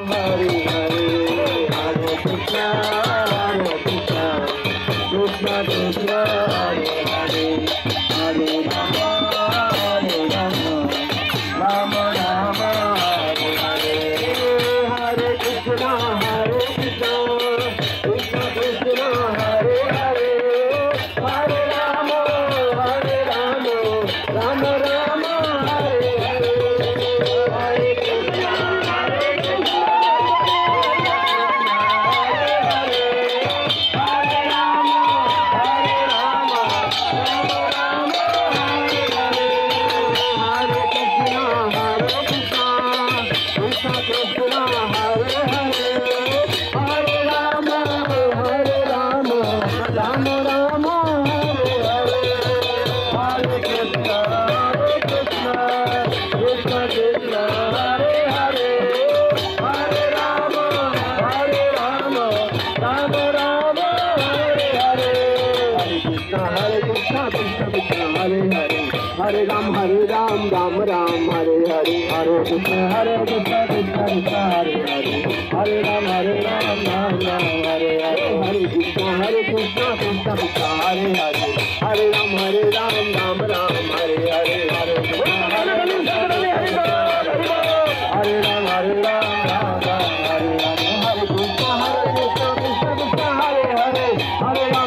Hare Hare, Hare Krishna, Krishna Krishna, Hare Hare, Hare Rama, Rama Rama, Hare Hare, Hare Krishna, Krishna Krishna, Hare Hare, Hare Rama, Rama Rama, Hare Hare, Hare Krishna, Krishna, Hare Rama, Rama Rama, Hare Hare, Hare Krishna, Krishna Krishna, Hare Hare, Hare Rama, Rama Rama, Hare Hare, Hare Krishna, Krishna Krishna, Hare Hare, Hare Rama, Rama Rama, Hare Hare, Hare Krishna, Krishna Krishna, Hare Hare, Hare Ram, Ram Ram, Hare Hare, Hare Krishna, Krishna Krishna, Hare Hare, Hare Ram, Ram Ram, Hare Hare, Hare Krishna, Krishna Krishna, Hare Hare, Hare Ram, Ram Ram, Hare Hare, Hare Krishna, Hare Krishna, Hare Ram, Ram Ram, Hare Hare, Hare Krishna, Krishna Krishna, Hare Hare, Hare Ram,